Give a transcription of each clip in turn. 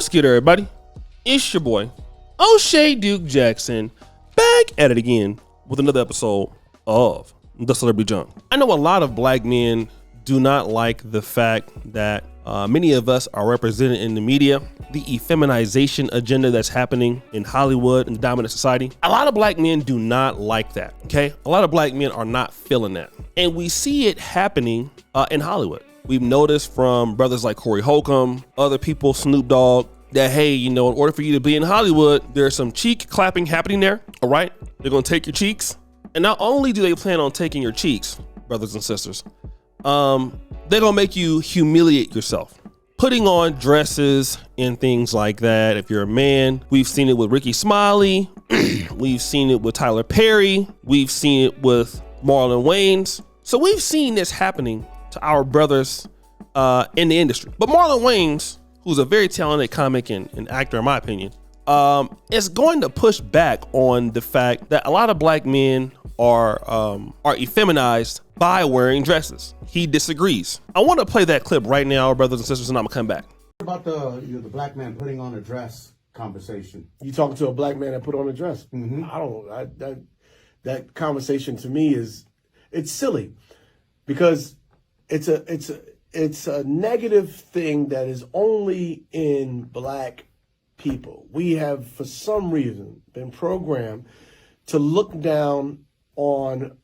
What's good, everybody? It's your boy, O'Shea Duke Jackson, back at it again with another episode of The Celebrity Junk. I know a lot of black men do not like the fact that many of us are represented in the media, the effeminization agenda that's happening in Hollywood and the dominant society. A lot of black men do not like that, okay? A lot of black men are not feeling that. And we see it happening in Hollywood. We've noticed from brothers like Corey Holcomb, other people, Snoop Dogg, that, hey, you know, in order for you to be in Hollywood, there's some cheek clapping happening there, all right? They're gonna take your cheeks. And not only do they plan on taking your cheeks, brothers and sisters, they're gonna make you humiliate yourself. Putting on dresses and things like that. If you're a man, we've seen it with Ricky Smiley. We've seen it with Tyler Perry. We've seen it with Marlon Wayans. So we've seen this happening to our brothers in the industry. But Marlon Wayans, who's a very talented comic and actor, in my opinion, is going to push back on the fact that a lot of black men are effeminized by wearing dresses. He disagrees. I want to play that clip right now, brothers and sisters, and I'm gonna come back. About the black man putting on a dress conversation. You talking to a black man that put on a dress? Mm-hmm. That conversation to me it's silly because it's a negative thing that is only in black people. We have, for some reason, been programmed to look down on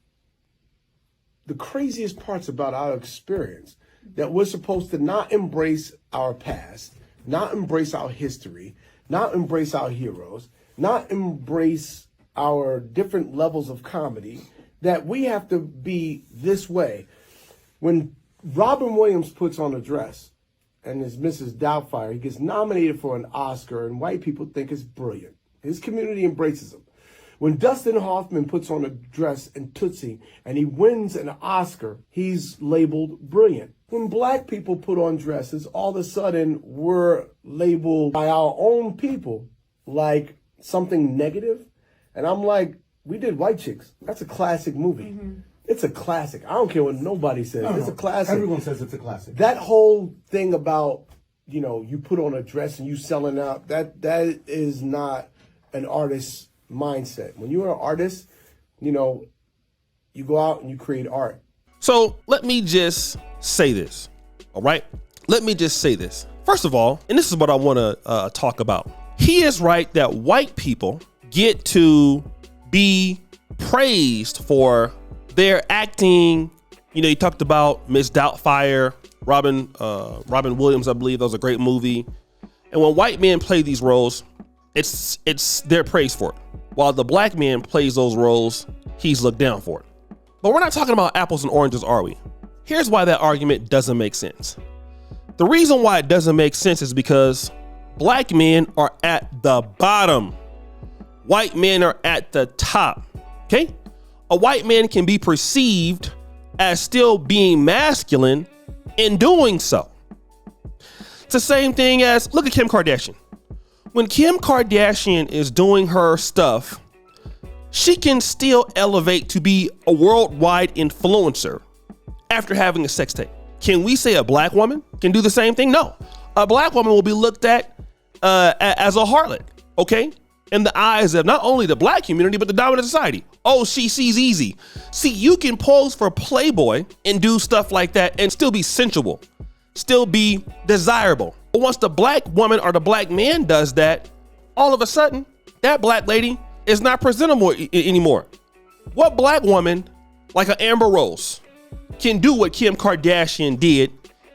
the craziest parts about our experience, that we're supposed to not embrace our past, not embrace our history, not embrace our heroes, not embrace our different levels of comedy, that we have to be this way. When Robin Williams puts on a dress and is Mrs. Doubtfire, he gets nominated for an Oscar and white people think it's brilliant. His community embraces him. When Dustin Hoffman puts on a dress in Tootsie and he wins an Oscar, he's labeled brilliant. When black people put on dresses, all of a sudden we're labeled by our own people like something negative. And I'm like, we did White Chicks. That's a classic movie. Mm-hmm. It's a classic. I don't care what nobody says. It's a classic. Everyone says it's a classic. That whole thing about, you know, you put on a dress and you selling out, that is not an artist's mindset. When you're an artist, you know, you go out and you create art. So let me just say this, all right? Let me just say this. First of all, and this is what I want to talk about. He is right that white people get to be praised for their acting. You know, he talked about Miss Doubtfire, Robin Williams, I believe. That was a great movie. And when white men play these roles, it's their praise for it. While the black man plays those roles, he's looked down for it. But we're not talking about apples and oranges, are we? Here's why that argument doesn't make sense. The reason why it doesn't make sense is because black men are at the bottom. White men are at the top, okay? A white man can be perceived as still being masculine in doing so. It's the same thing as, look at Kim Kardashian. When Kim Kardashian is doing her stuff, she can still elevate to be a worldwide influencer after having a sex tape. Can we say a black woman can do the same thing? No. A black woman will be looked at as a harlot, okay? In the eyes of not only the black community, but the dominant society. Oh, she sees easy. See, you can pose for Playboy and do stuff like that and still be sensual, still be desirable. But once the black woman or the black man does that, all of a sudden, that black lady is not presentable anymore. What black woman, like an Amber Rose, can do what Kim Kardashian did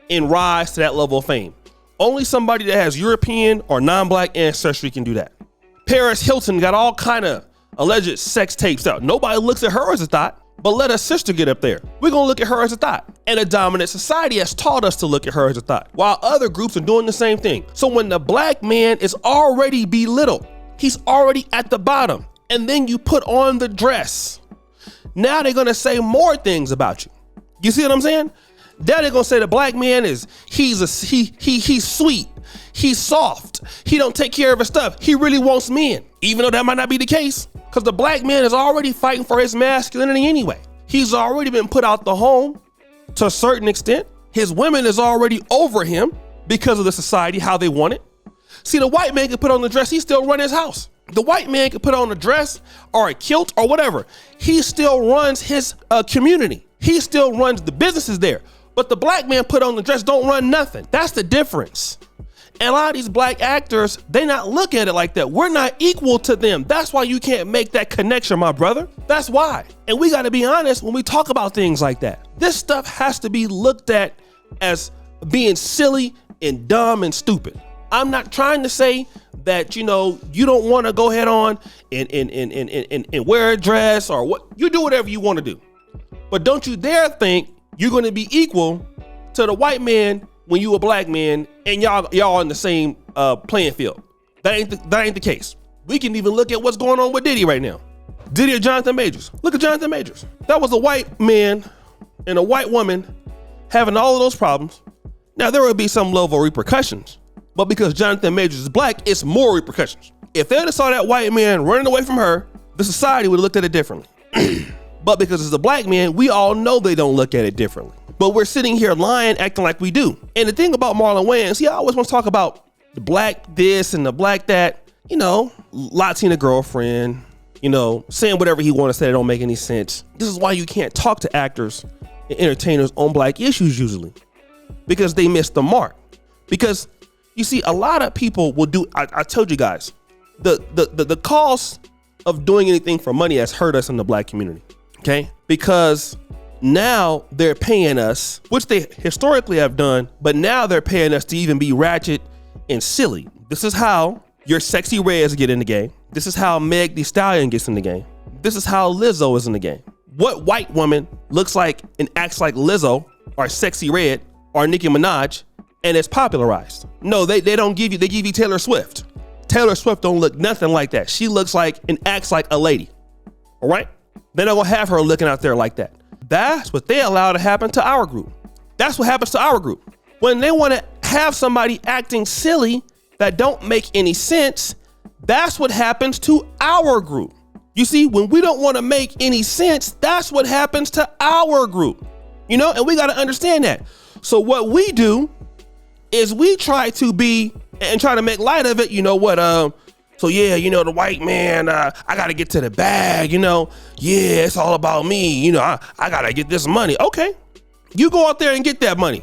and rise to that level of fame? Only somebody that has European or non-black ancestry can do that. Paris Hilton got all kind of alleged sex tapes out. Nobody looks at her as a thought, but let her sister get up there. We're gonna look at her as a thought. And a dominant society has taught us to look at her as a thought, while other groups are doing the same thing. So when the black man is already belittled, he's already at the bottom, and then you put on the dress, now they're gonna say more things about you. You see what I'm saying? Now they're gonna say the black man he's sweet, he's soft, he don't take care of his stuff, he really wants men. Even though that might not be the case, because the black man is already fighting for his masculinity anyway. He's already been put out the home to a certain extent. His women is already over him because of the society, how they want it. See, the white man can put on the dress, he still run his house. The white man can put on a dress or a kilt or whatever. He still runs his community. He still runs the businesses there. But the black man put on the dress, don't run nothing. That's the difference. And a lot of these black actors, they not look at it like that. We're not equal to them. That's why you can't make that connection, my brother. That's why. And we got to be honest when we talk about things like that. This stuff has to be looked at as being silly and dumb and stupid. I'm not trying to say that, you don't want to go ahead on and wear a dress or what. You do whatever you want to do. But don't you dare think you're going to be equal to the white man when you a black man and y'all in the same playing field. That ain't the case. We can even look at what's going on with Diddy right now. Diddy or Jonathan Majors. Look at Jonathan Majors. That was a white man and a white woman having all of those problems. Now there will be some level of repercussions, but because Jonathan Majors is black, it's more repercussions. If they saw that white man running away from her, the society would have looked at it differently. But because it's a black man, we all know they don't look at it differently. But we're sitting here lying, acting like we do. And the thing about Marlon Wayans, he always wants to talk about the black this and the black that, Latina girlfriend, saying whatever he wants to say that don't make any sense. This is why you can't talk to actors and entertainers on black issues usually, because they miss the mark. Because you see, a lot of people will do, I told you guys, the cost of doing anything for money has hurt us in the black community, okay? Because now they're paying us, which they historically have done, but now they're paying us to even be ratchet and silly. This is how your sexy reds get in the game. This is how Meg Thee Stallion gets in the game. This is how Lizzo is in the game. What white woman looks like and acts like Lizzo or Sexy Red or Nicki Minaj and it's popularized? No, they don't give you, they give you Taylor Swift. Taylor Swift don't look nothing like that. She looks like and acts like a lady, all right? They're not gonna have her looking out there like that. That's what they allow to happen to our group. That's what happens to our group. When they want to have somebody acting silly that don't make any sense, that's what happens to our group. You see, when we don't want to make any sense, that's what happens to our group. And we got to understand that. So what we do is we try to be and try to make light of it. So yeah, the white man, I got to get to the bag, yeah, it's all about me. I got to get this money. Okay, you go out there and get that money.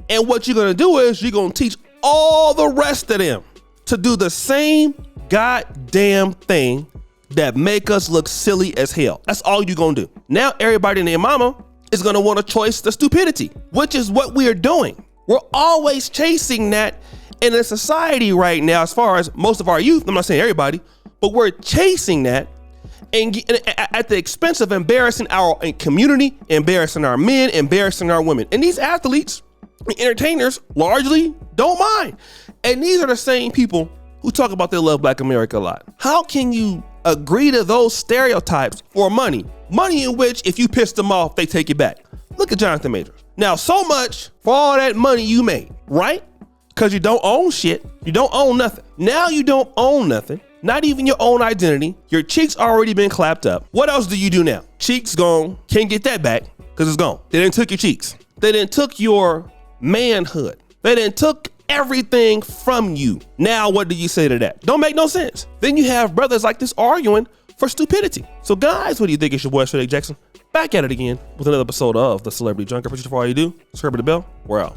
And what you're going to do is you're going to teach all the rest of them to do the same goddamn thing that make us look silly as hell. That's all you're going to do. Now everybody and their mama is going to want to choice the stupidity, which is what we are doing. We're always chasing that in a society right now, as far as most of our youth. I'm not saying everybody, but we're chasing that and at the expense of embarrassing our community, embarrassing our men, embarrassing our women. And these athletes, entertainers, largely don't mind. And these are the same people who talk about they love Black America a lot. How can you agree to those stereotypes for money? Money in which if you piss them off, they take it back. Look at Jonathan Majors. Now, so much for all that money you made, right? Because you don't own shit. You don't own nothing. Now you don't own nothing. Not even your own identity. Your cheeks already been clapped up. What else do you do now? Cheeks gone. Can't get that back because it's gone. They didn't took your cheeks. They didn't took your manhood. They didn't took everything from you. Now what do you say to that? Don't make no sense. Then you have brothers like this arguing for stupidity. So guys, what do you think? It's your boy Shreddy Jackson. Back at it again with another episode of The Celebrity Junker. Appreciate you for all you do. Subscribe to the bell. We're out.